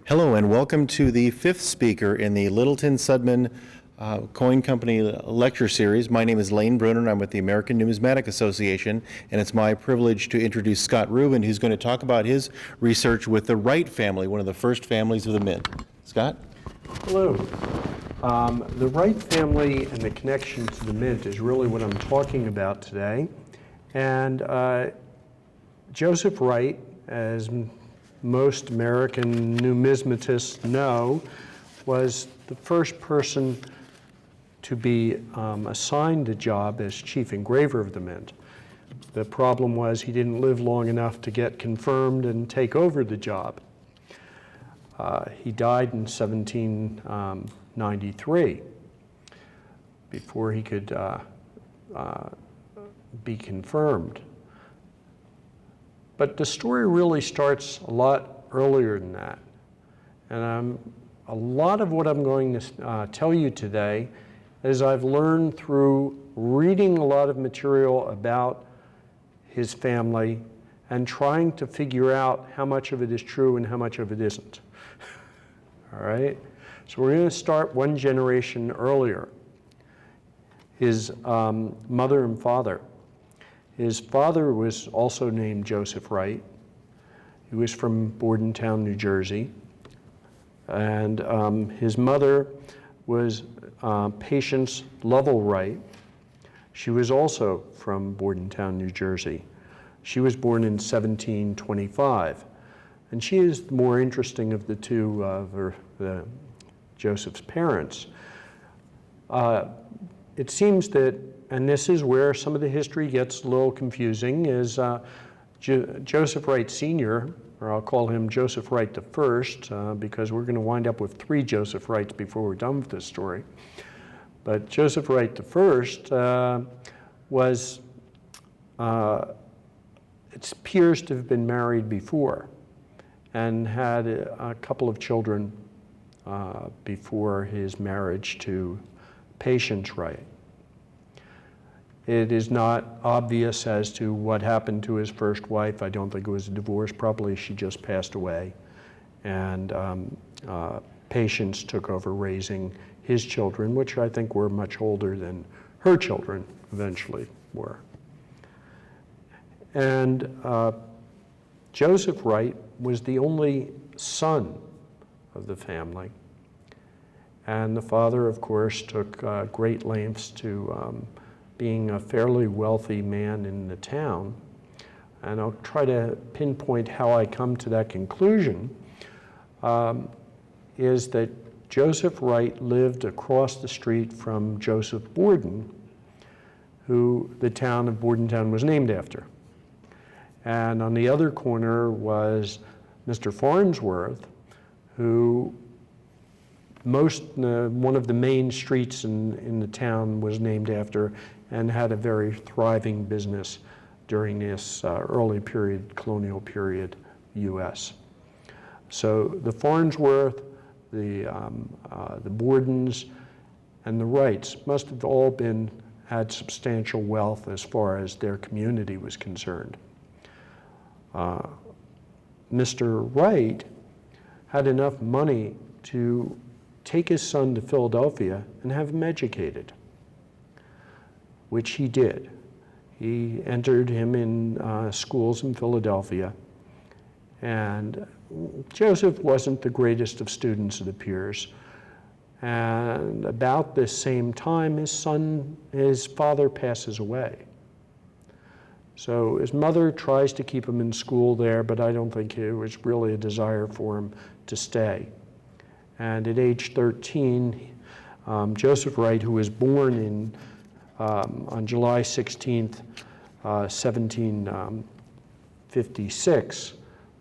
Hello and welcome to the fifth speaker in the Littleton Sudman Coin Company lecture series. My name is Lane Bruner and I'm with the American Numismatic Association, and it's my privilege to introduce Scott Rubin, who's going to talk about his research with the Wright family, one of the first families of the Mint. Scott? Hello. The Wright family and the connection to the Mint is really what I'm talking about today. And Joseph Wright, as most American numismatists know, was the first person to be assigned the job as chief engraver of the Mint. The problem was he didn't live long enough to get confirmed and take over the job. He died in 1793 before he could be confirmed. But the story really starts a lot earlier than that. And a lot of what I'm going to tell you today is I've learned through reading a lot of material about his family and trying to figure out how much of it is true and how much of it isn't. All right? So we're going to start one generation earlier. His mother and father. His father was also named Joseph Wright. He was from Bordentown, New Jersey. And his mother was Patience Lovell Wright. She was also from Bordentown, New Jersey. She was born in 1725. And she is the more interesting of the two of Joseph's parents. It seems that, and this is where some of the history gets a little confusing, is Joseph Wright Sr., or I'll call him Joseph Wright the First, because we're going to wind up with three Joseph Wrights before we're done with this story. But Joseph Wright the First was, it appears to have been married before and had a couple of children before his marriage to Patience Wright. It is not obvious as to what happened to his first wife. I don't think it was a divorce. Probably she just passed away. And Patience took over raising his children, which I think were much older than her children eventually were. And Joseph Wright was the only son of the family. And the father, of course, took great lengths to being a fairly wealthy man in the town. And I'll try to pinpoint how I come to that conclusion, is that Joseph Wright lived across the street from Joseph Borden, who the town of Bordentown was named after. And on the other corner was Mr. Farnsworth, who one of the main streets in the town was named after, and had a very thriving business during this early period, colonial period, U.S. So the Farnsworth, the Bordens, and the Wrights must have all had substantial wealth as far as their community was concerned. Mr. Wright had enough money to take his son to Philadelphia and have him educated, which he did. He entered him in schools in Philadelphia. And Joseph wasn't the greatest of students, it appears. And about this same time, his father passes away. So his mother tries to keep him in school there, but I don't think it was really a desire for him to stay. And at age 13, Joseph Wright, who was born on July 16th, 1756,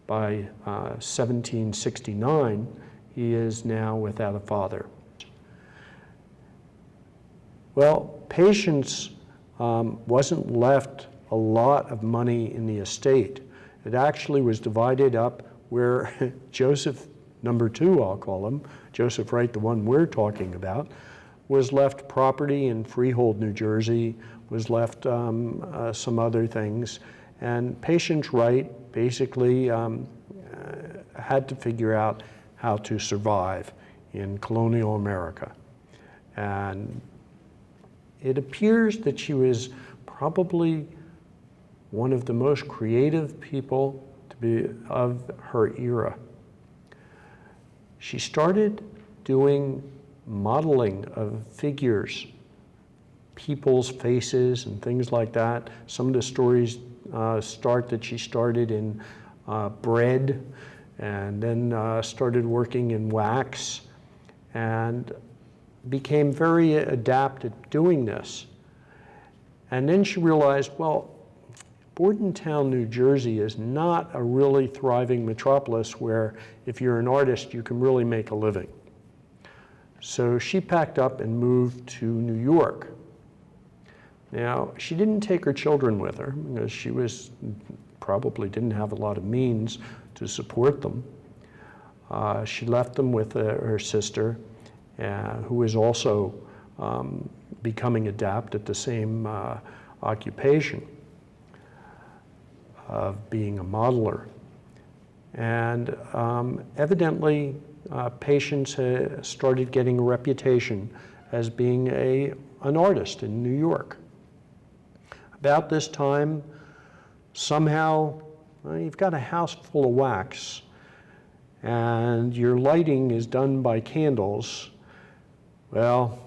by 1769, he is now without a father. Well, Patience wasn't left a lot of money in the estate. It actually was divided up where Joseph, number two, I'll call him, Joseph Wright, the one we're talking about, was left property in Freehold, New Jersey, was left some other things. And Patience Wright basically had to figure out how to survive in colonial America. And it appears that she was probably one of the most creative people to be of her era. She started doing modeling of figures, people's faces and things like that. Some of the stories start that she started in bread and then started working in wax and became very adept at doing this. And then she realized, well, Bordentown, New Jersey is not a really thriving metropolis where if you're an artist, you can really make a living. So she packed up and moved to New York. Now, she didn't take her children with her because she probably didn't have a lot of means to support them. She left them with her sister, who was also becoming adept at the same occupation of being a modeler. And evidently, Patience started getting a reputation as being an artist in New York. About this time, somehow, you've got a house full of wax, and your lighting is done by candles. Well,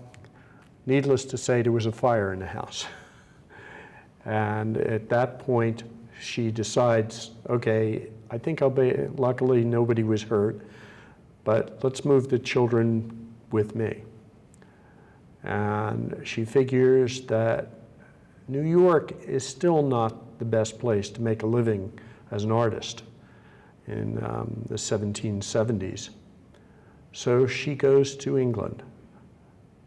needless to say, there was a fire in the house. And at that point, she decides, okay, I think luckily nobody was hurt, but let's move the children with me. And she figures that New York is still not the best place to make a living as an artist in the 1770s. So she goes to England.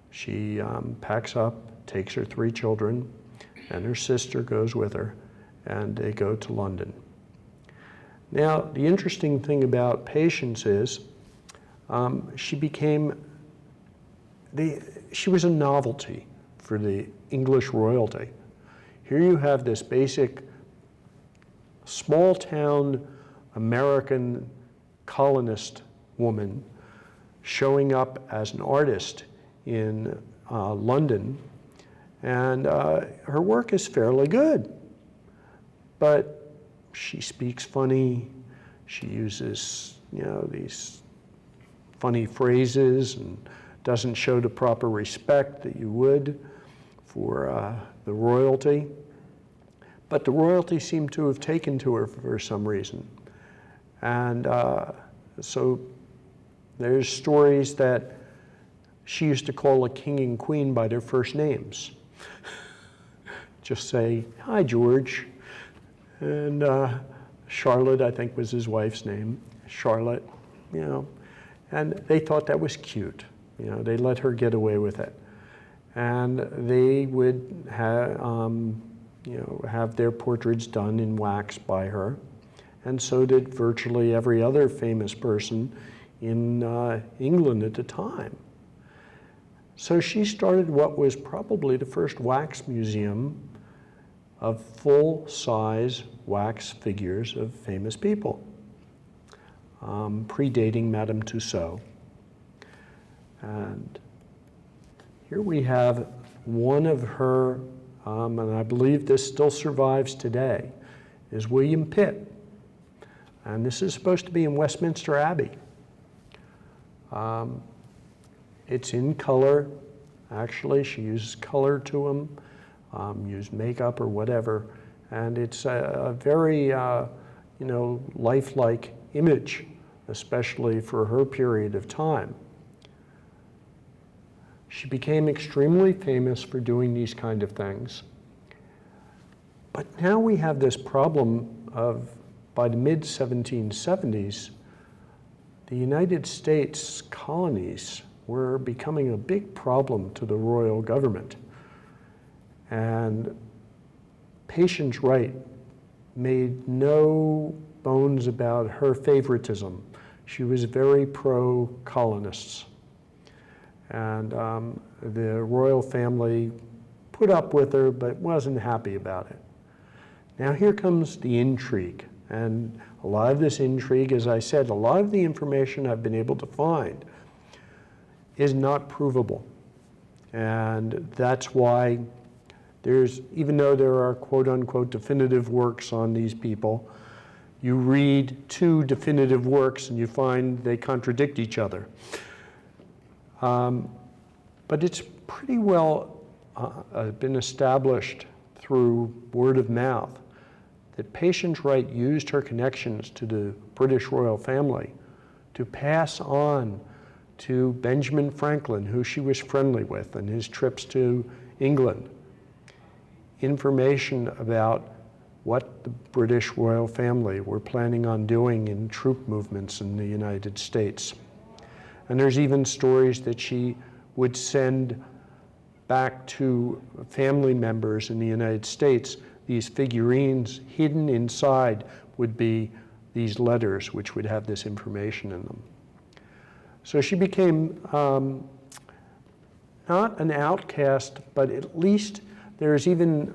She packs up, takes her 3 children, and her sister goes with her, and they go to London. Now, the interesting thing about Patience is she was a novelty for the English royalty. Here you have this basic small-town American colonist woman showing up as an artist in London, and her work is fairly good. But she speaks funny, she uses, these funny phrases and doesn't show the proper respect that you would for the royalty. But the royalty seemed to have taken to her for some reason. And so there's stories that she used to call a king and queen by their first names. Just say, hi, George. And Charlotte, I think, was his wife's name. Charlotte, And they thought that was cute. They let her get away with it. And they would have their portraits done in wax by her. And so did virtually every other famous person in England at the time. So she started what was probably the first wax museum of full-size wax figures of famous people, predating Madame Tussauds. And here we have one of her, and I believe this still survives today, is William Pitt. And this is supposed to be in Westminster Abbey. It's in color. Actually, she uses color to them, used makeup or whatever. And it's a very, lifelike image, especially for her period of time. She became extremely famous for doing these kind of things. But now we have this problem of, by the mid-1770s, the United States colonies were becoming a big problem to the royal government. And Patience Wright made no bones about her favoritism. She was very pro-colonists. And the royal family put up with her, but wasn't happy about it. Now here comes the intrigue. And a lot of this intrigue, as I said, a lot of the information I've been able to find is not provable. And that's why even though there are quote unquote definitive works on these people, you read two definitive works and you find they contradict each other. But it's pretty well been established through word of mouth that Patience Wright used her connections to the British royal family to pass on to Benjamin Franklin, who she was friendly with, and his trips to England, information about what the British royal family were planning on doing in troop movements in the United States. And there's even stories that she would send back to family members in the United States. These figurines hidden inside would be these letters, which would have this information in them. So she became not an outcast, but at least there's even,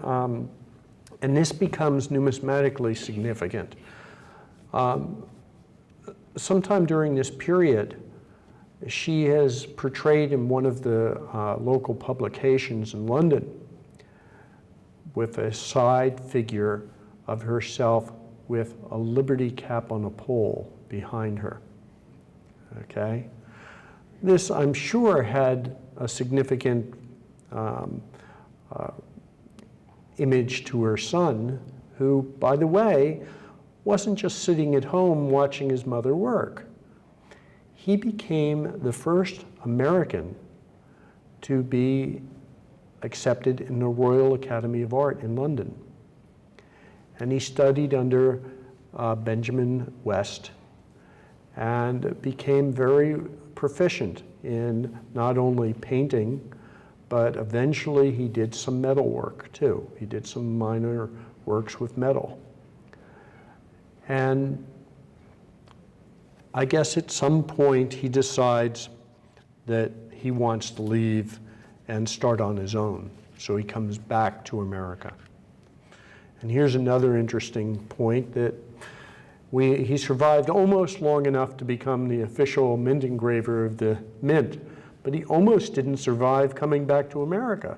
and this becomes numismatically significant. Sometime during this period, she has portrayed in one of the local publications in London with a side figure of herself with a liberty cap on a pole behind her. Okay? This, I'm sure, had a significant image to her son, who, by the way, wasn't just sitting at home watching his mother work. He became the first American to be accepted in the Royal Academy of Art in London. And he studied under Benjamin West and became very proficient in not only painting, but eventually he did some metal work too. He did some minor works with metal. And I guess at some point he decides that he wants to leave and start on his own. So he comes back to America. And here's another interesting point, that he survived almost long enough to become the official mint engraver of the mint, but he almost didn't survive coming back to America,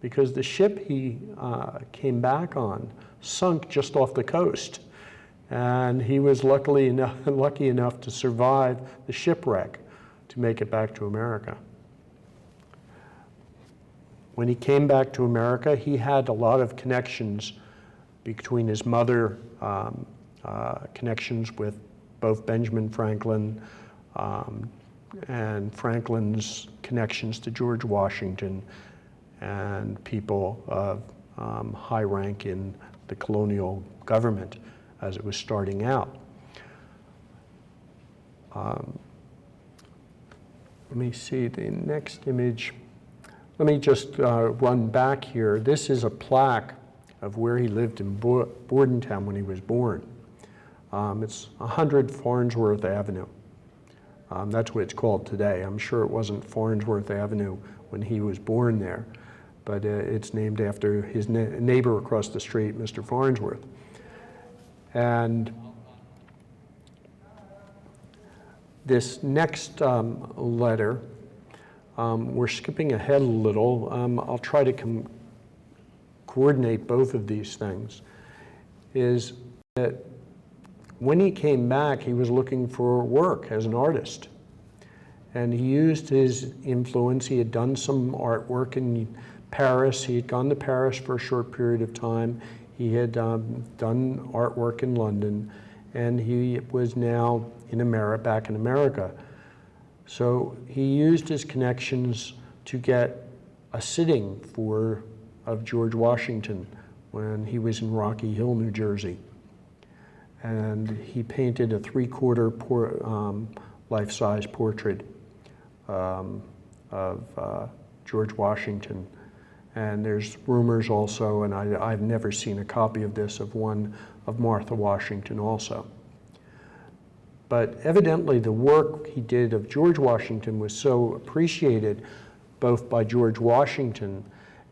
because the ship he came back on sunk just off the coast. And he was lucky enough to survive the shipwreck to make it back to America. When he came back to America, he had a lot of connections between his mother, connections with both Benjamin Franklin and Franklin's connections to George Washington and people of high rank in the colonial government as it was starting out. Let me see the next image. Let me just run back here. This is a plaque of where he lived in Bordentown when he was born. It's 100 Farnsworth Avenue. That's what it's called today. I'm sure it wasn't Farnsworth Avenue when he was born there, but it's named after his neighbor across the street, Mr. Farnsworth. And this next letter, we're skipping ahead a little. I'll try to coordinate both of these things, is that when he came back, he was looking for work as an artist. And he used his influence. He had done some artwork in Paris. He had gone to Paris for a short period of time. He had done artwork in London, and he was now back in America. So he used his connections to get a sitting of George Washington when he was in Rocky Hill, New Jersey. And he painted a 3/4 life-size portrait of George Washington. And there's rumors also, and I've never seen a copy of this, of one of Martha Washington also. But evidently the work he did of George Washington was so appreciated both by George Washington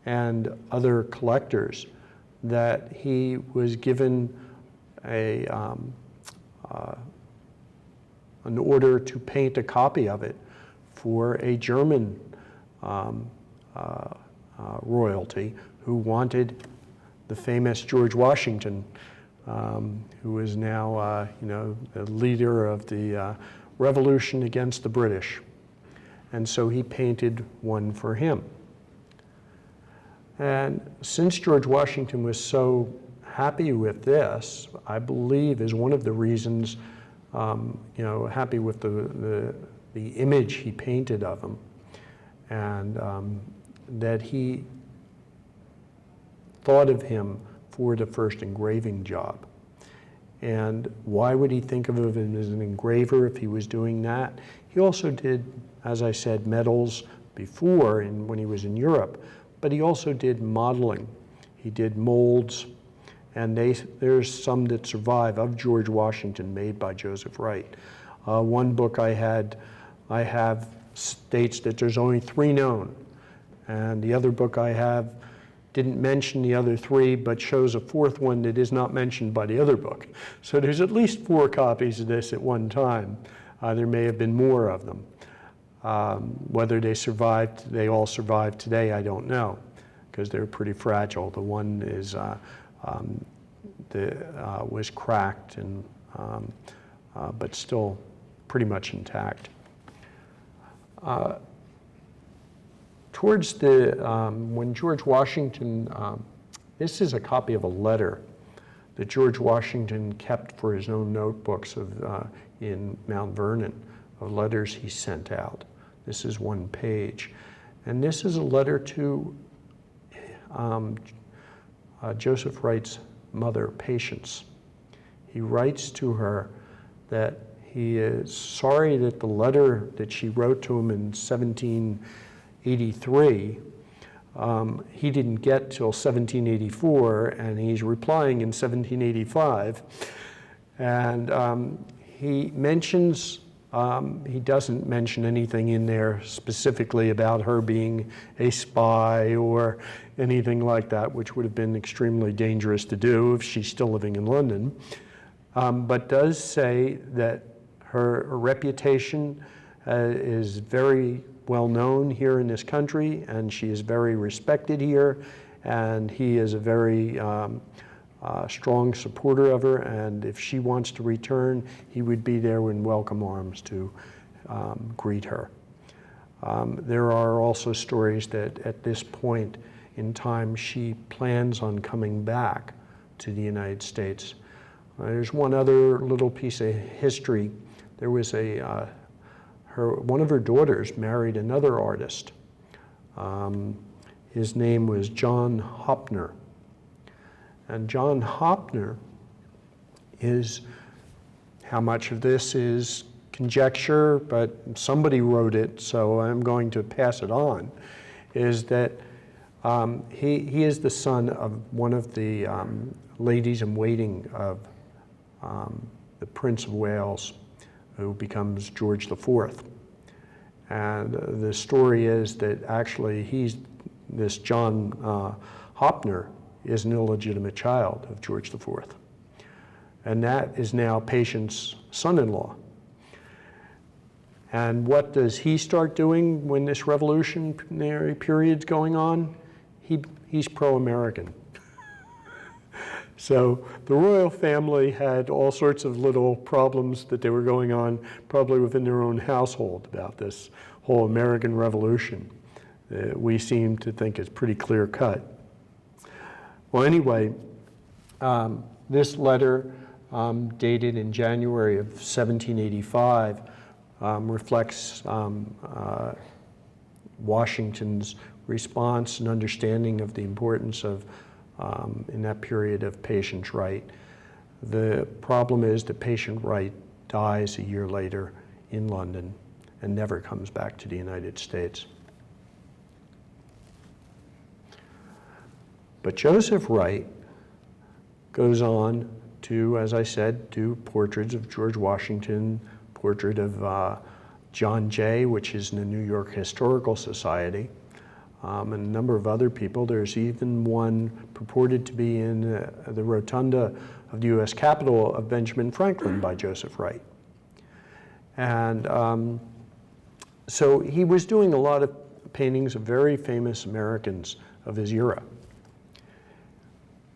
and other collectors that he was given an order to paint a copy of it for a German royalty who wanted the famous George Washington, who is now, the leader of the revolution against the British. And so he painted one for him. And since George Washington was so happy with this, I believe is one of the reasons, happy with the image he painted of him, and that he thought of him for the first engraving job. And why would he think of him as an engraver if he was doing that? He also did, as I said, medals before when he was in Europe, but he also did modeling. He did molds, and there's some that survive of George Washington made by Joseph Wright. One book I have states that there's only 3 known, and the other book I have didn't mention the other 3, but shows a 4th one that is not mentioned by the other book. So there's at least 4 copies of this at one time. There may have been more of them. Whether they all survived today, I don't know, because they're pretty fragile. The one is was cracked, and but still pretty much intact. Towards when George Washington, this is a copy of a letter that George Washington kept for his own notebooks in Mount Vernon, of letters he sent out. This is one page. And this is a letter to Joseph Wright's mother, Patience. He writes to her that he is sorry that the letter that she wrote to him in 1783, he didn't get till 1784, and he's replying in 1785. And he mentions, he doesn't mention anything in there specifically about her being a spy or anything like that, which would have been extremely dangerous to do if she's still living in London, but does say that her reputation is very well known here in this country, and she is very respected here, and he is a very strong supporter of her, and if she wants to return, he would be there in welcome arms to greet her. There are also stories that at this point in time she plans on coming back to the United States. There's one other little piece of history. There was one of her daughters married another artist. His name was John Hopner. And John Hopner is, how much of this is conjecture, but somebody wrote it, so I'm going to pass it on, is that he is the son of one of the ladies in waiting of the Prince of Wales, who becomes George IV. And the story is that actually this John Hopner is an illegitimate child of George IV. And that is now Patience's son-in-law. And what does he start doing when this revolutionary period's going on? He's pro-American. So the royal family had all sorts of little problems that they were going on, probably within their own household, about this whole American Revolution. We seem to think it's pretty clear cut. Well, anyway, this letter, dated in January of 1785, reflects Washington's response and understanding of the importance of, in that period, of Patience Wright. The problem is that Patience Wright dies a year later in London and never comes back to the United States. But Joseph Wright goes on to, as I said, do portraits of George Washington, portrait of John Jay, which is in the New York Historical Society. and a number of other people. There's even one purported to be in the rotunda of the U.S. Capitol of Benjamin Franklin by Joseph Wright. And so he was doing a lot of paintings of very famous Americans of his era.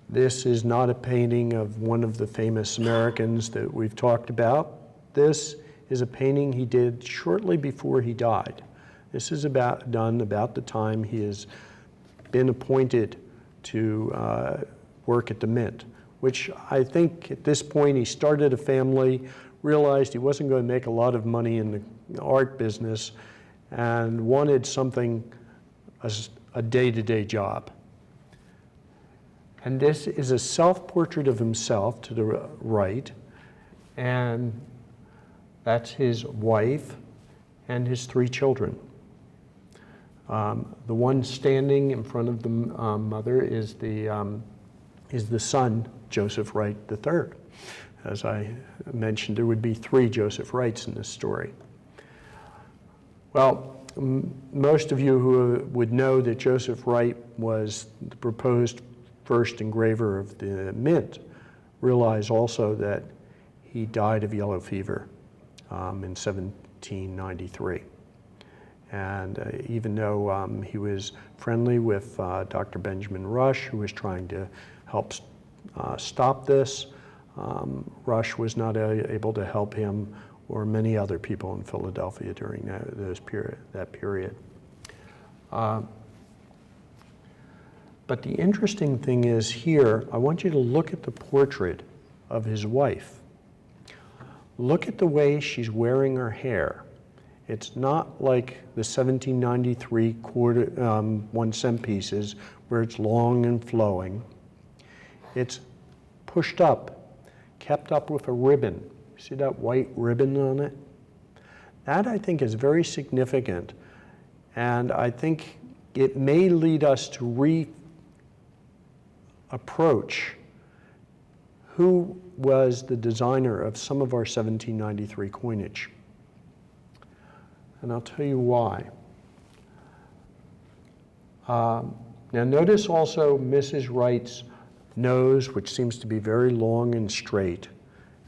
This is not a painting of one of the famous Americans that we've talked about. This is a painting he did shortly before he died. This is done about the time he has been appointed to work at the Mint, which I think at this point he started a family, realized he wasn't going to make a lot of money in the art business, and wanted something as a day-to-day job. And this is a self-portrait of himself to the right, and that's his wife and his 3 children. The one standing in front of the mother is the son, Joseph Wright III. As I mentioned, there would be 3 Joseph Wrights in this story. Well, most of you who would know that Joseph Wright was the proposed first engraver of the Mint realize also that he died of yellow fever in 1793. And even though he was friendly with Dr. Benjamin Rush, who was trying to help stop this, Rush was not able to help him or many other people in Philadelphia during that period. But the interesting thing is here, I want you to look at the portrait of his wife. Look at the way she's wearing her hair. It's not like the 1793 1-cent pieces where it's long and flowing. It's pushed up, kept up with a ribbon. See that white ribbon on it? That, I think, is very significant, and I think it may lead us to reapproach who was the designer of some of our 1793 coinage. And I'll tell you why. Now notice also Mrs. Wright's nose, which seems to be very long and straight,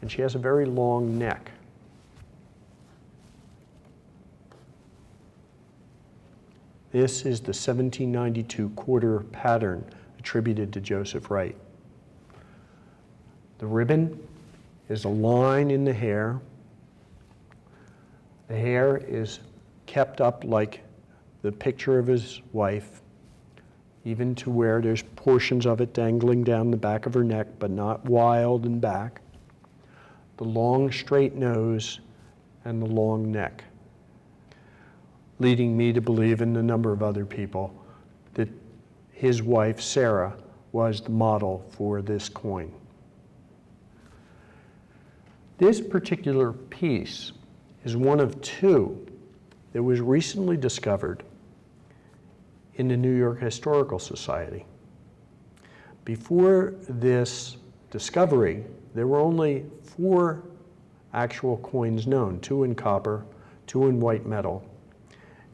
and she has a very long neck. This is the 1792 quarter pattern attributed to Joseph Wright. The ribbon is a line in the hair. The hair is kept up like the picture of his wife, even to where there's portions of it dangling down the back of her neck, but not wild and back. The long straight nose and the long neck, leading me to believe, in a number of other people, that his wife, Sara, was the model for this coin. This particular piece is one of 2 that was recently discovered in the New York Historical Society. Before this discovery, there were only 4 actual coins known, 2 in copper, 2 in white metal,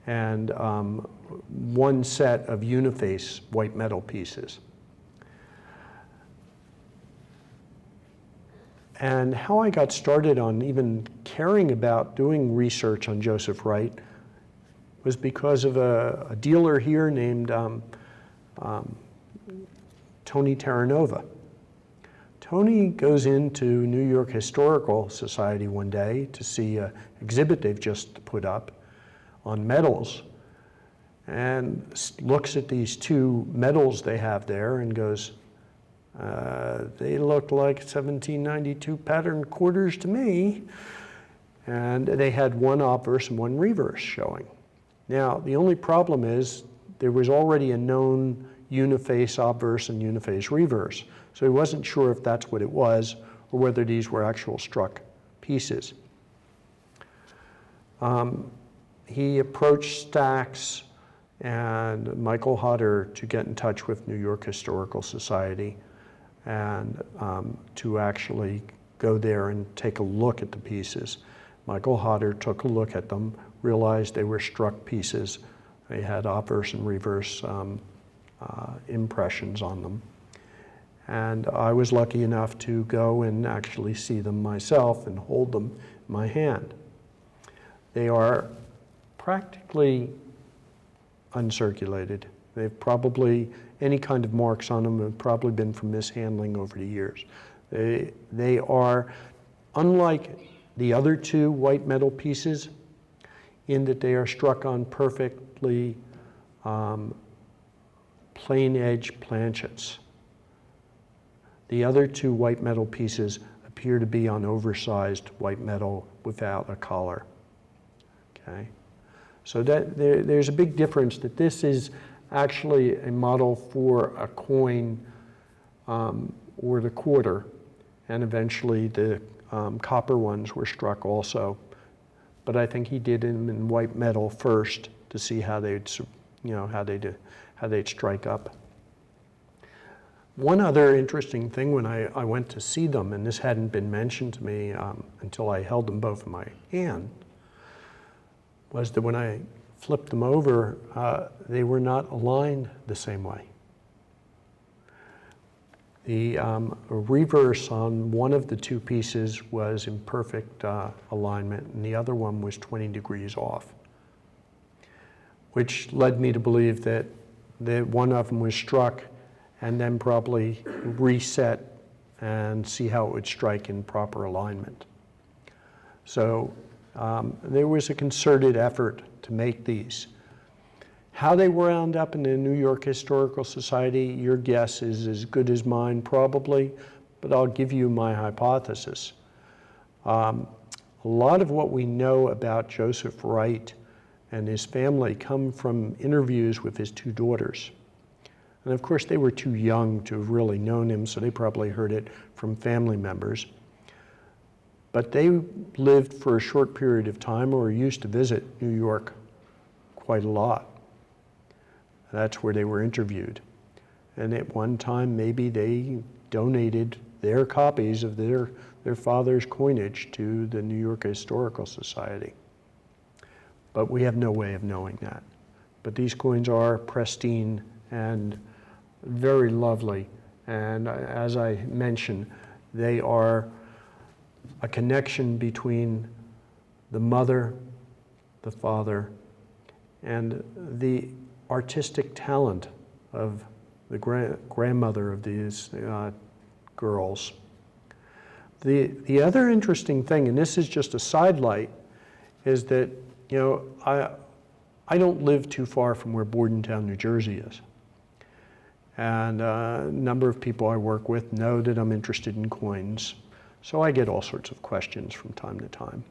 and 1 set of uniface white metal pieces. And how I got started on even caring about doing research on Joseph Wright was because of a dealer here named Tony Terranova. Tony goes into New York Historical Society one day to see an exhibit they've just put up on medals, and looks at these 2 medals they have there and goes, they look like 1792 pattern quarters to me. And they had 1 obverse and 1 reverse showing. Now, the only problem is there was already a known uniface obverse and uniface reverse. So he wasn't sure if that's what it was or whether these were actual struck pieces. He approached Stax and Michael Hodder to get in touch with New York Historical Society and to actually go there and take a look at the pieces. Michael Hodder took a look at them, realized they were struck pieces, They had obverse and reverse impressions on them. And I was lucky enough to go and actually see them myself and hold them in my hand. They are practically uncirculated. They've probably, any kind of marks on them have probably been from mishandling over the years. They are, unlike the other two white metal pieces, in that they are struck on perfectly plain edge planchets. The other two white metal pieces appear to be on oversized white metal without a collar. Okay? So that there's a big difference that this is actually a model for a coin or the quarter, and eventually the copper ones were struck also. But I think he did them in white metal first to see how they'd, how they'd strike up. One other interesting thing when I went to see them, and this hadn't been mentioned to me until I held them both in my hand, was that when I flipped them over, they were not aligned the same way. The reverse on one of the two pieces was in perfect alignment, and the other one was 20 degrees off, which led me to believe that one of them was struck and then probably reset and see how it would strike in proper alignment. So there was a concerted effort to make these. How they wound up in the New York Historical Society, your guess is as good as mine probably, but I'll give you my hypothesis. A lot of what we know about Joseph Wright and his family come from interviews with his two daughters. And of course, they were too young to have really known him, so they probably heard it from family members. But they lived for a short period of time or used to visit New York quite a lot. That's where they were interviewed. And at one time, maybe they donated their copies of their father's coinage to the New York Historical Society. But we have no way of knowing that. But these coins are pristine and very lovely. And as I mentioned, they are a connection between the mother, the father, and the artistic talent of the grandmother of these girls. The other interesting thing, and this is just a sidelight, is that I don't live too far from where Bordentown, New Jersey is. And a number of people I work with know that I'm interested in coins. So I get all sorts of questions from time to time.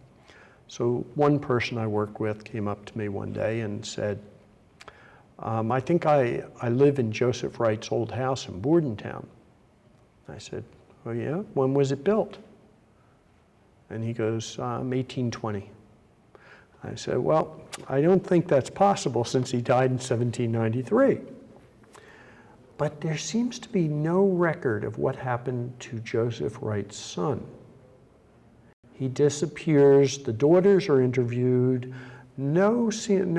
So one person I work with came up to me one day and said, I think I live in Joseph Wright's old house in Bordentown. I said, oh yeah, when was it built? And he goes, 1820. I said, well, I don't think that's possible since he died in 1793. But there seems to be no record of what happened to Joseph Wright's son. He disappears, the daughters are interviewed, no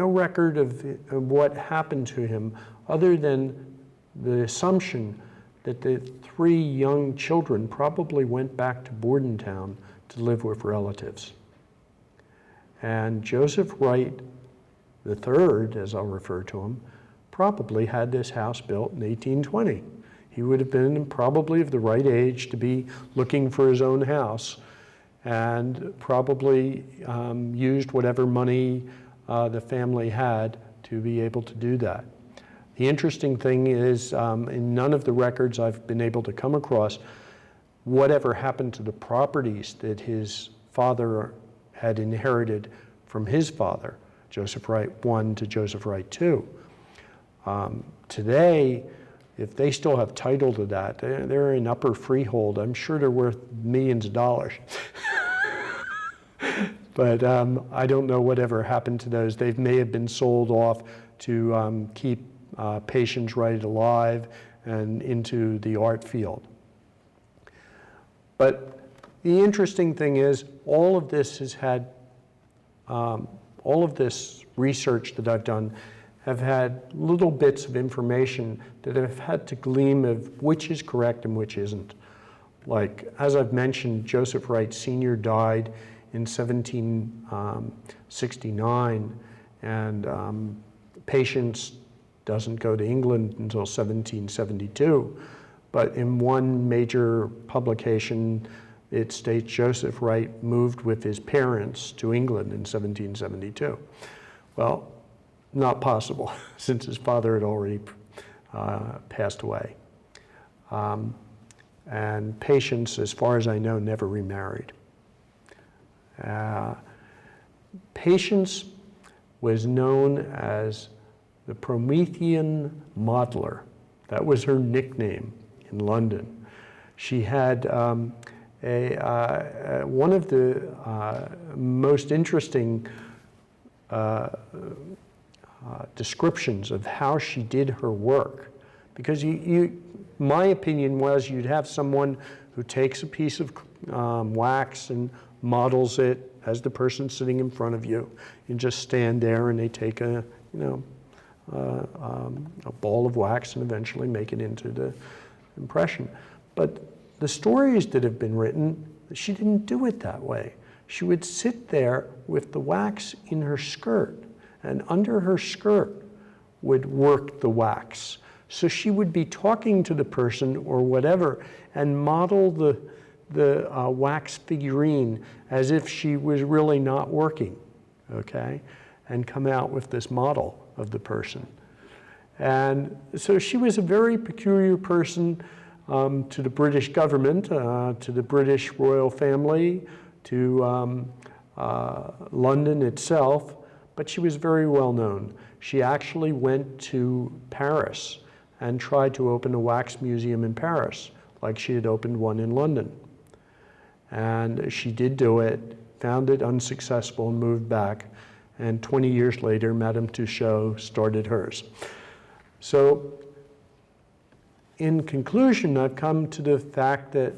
record of what happened to him other than the assumption that the three young children probably went back to Bordentown to live with relatives. And Joseph Wright III, as I'll refer to him, probably had this house built in 1820. He would have been probably of the right age to be looking for his own house, and probably used whatever money the family had to be able to do that. The interesting thing is, in none of the records I've been able to come across, whatever happened to the properties that his father had inherited from his father, Joseph Wright I to Joseph Wright II. Today, if they still have title to that, they're in upper freehold. I'm sure they're worth millions of dollars. But I don't know whatever happened to those. They may have been sold off to keep Patience Wright alive and into the art field. But the interesting thing is, all of this has had, all of this research that I've done have had little bits of information that have had to glean of which is correct and which isn't. Like, as I've mentioned, Joseph Wright Sr. died in 1769, and Patience doesn't go to England until 1772. But in one major publication, it states Joseph Wright moved with his parents to England in 1772. Well, not possible, since his father had already passed away. And Patience, as far as I know, never remarried. Patience was known as the Promethean modeler. That was her nickname in London. She had one of the most interesting descriptions of how she did her work, because my opinion was you'd have someone who takes a piece of wax and models it as the person sitting in front of you. You just stand there and they take a ball of wax and eventually make it into the impression. But the stories that have been written, she didn't do it that way. She would sit there with the wax in her skirt, and under her skirt would work the wax. So she would be talking to the person or whatever and model the wax figurine as if she was really not working, okay? And come out with this model of the person. And so she was a very peculiar person to the British government, to the British royal family, to London itself, but she was very well known. She actually went to Paris and tried to open a wax museum in Paris, like she had opened one in London. And she did do it, found it unsuccessful, and moved back. And 20 years later, Madame Tussauds started hers. So, in conclusion, I've come to the fact that,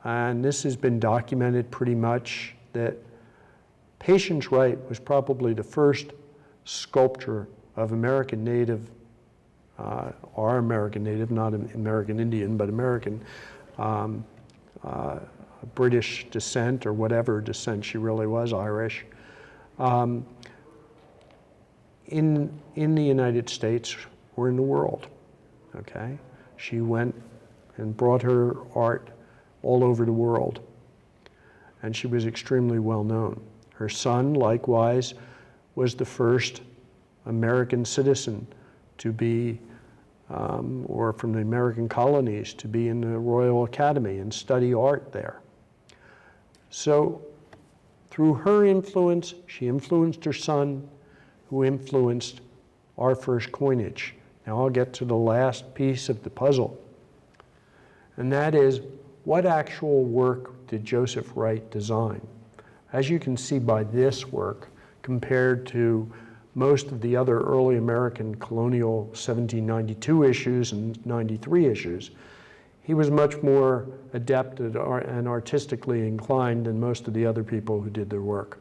and this has been documented pretty much, that Patience Wright was probably the first sculptor of American native, or American native, not American Indian, but American British descent, or whatever descent she really was, Irish, in the United States or in the world, okay? She went and brought her art all over the world, and she was extremely well known. Her son, likewise, was the first American citizen to be, or from the American colonies, to be in the Royal Academy and study art there. So, through her influence, she influenced her son, who influenced our first coinage. Now I'll get to the last piece of the puzzle, and that is, what actual work did Joseph Wright design? As you can see by this work, compared to most of the other early American colonial 1792 issues and 93 issues, he was much more adept and artistically inclined than most of the other people who did their work.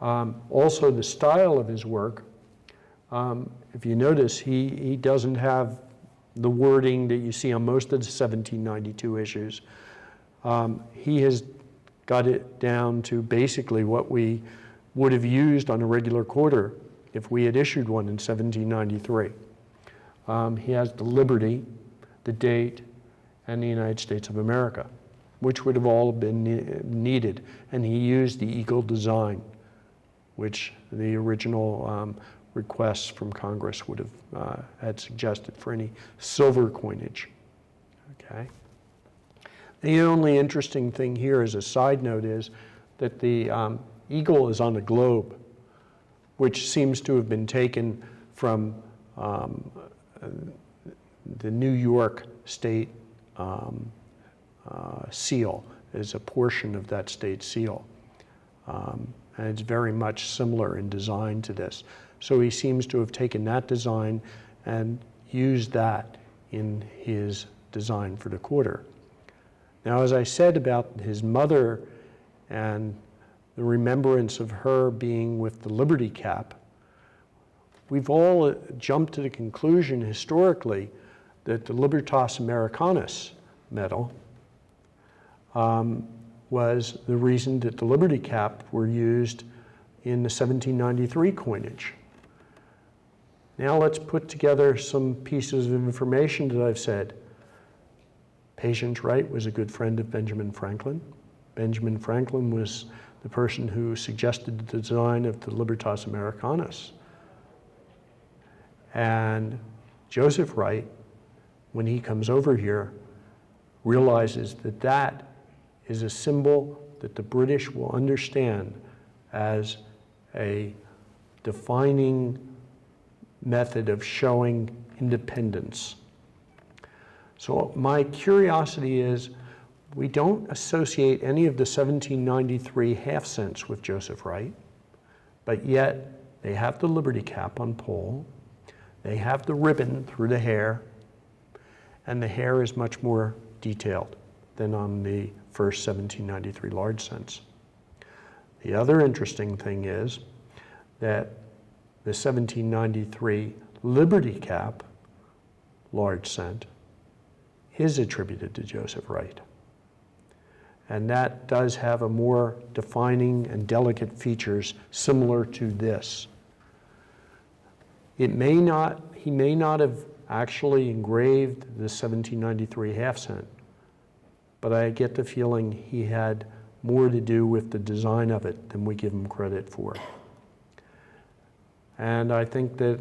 Also, the style of his work, if you notice, he doesn't have the wording that you see on most of the 1792 issues. He has got it down to basically what we would have used on a regular quarter if we had issued one in 1793. He has the Liberty, the date, and the United States of America, which would have all been needed. And he used the eagle design, which the original requests from Congress would have had suggested for any silver coinage, okay? The only interesting thing here as a side note is that the eagle is on a globe, which seems to have been taken from the New York State seal, is a portion of that state seal. And it's very much similar in design to this. So he seems to have taken that design and used that in his design for the quarter. Now, as I said about his mother and the remembrance of her being with the Liberty cap, we've all jumped to the conclusion historically that the Libertas Americanus medal was the reason that the Liberty Cap were used in the 1793 coinage. Now let's put together some pieces of information that I've said. Patience Wright was a good friend of Benjamin Franklin. Benjamin Franklin was the person who suggested the design of the Libertas Americanus. And Joseph Wright, when he comes over here, realizes that that is a symbol that the British will understand as a defining method of showing independence. So my curiosity is, we don't associate any of the 1793 half cents with Joseph Wright, but yet they have the Liberty Cap on pole, they have the ribbon through the hair, and the hair is much more detailed than on the first 1793 large cents. The other interesting thing is that the 1793 Liberty Cap large cent is attributed to Joseph Wright. And that does have a more defining and delicate features similar to this. He may not have actually engraved the 1793 half cent, but I get the feeling he had more to do with the design of it than we give him credit for. And I think that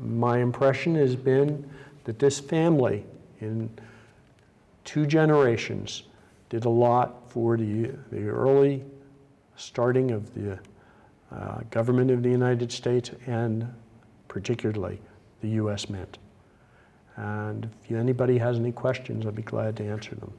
my impression has been that this family in 2 generations did a lot for the early starting of the government of the United States and particularly the U.S. Mint. And if anybody has any questions, I'd be glad to answer them.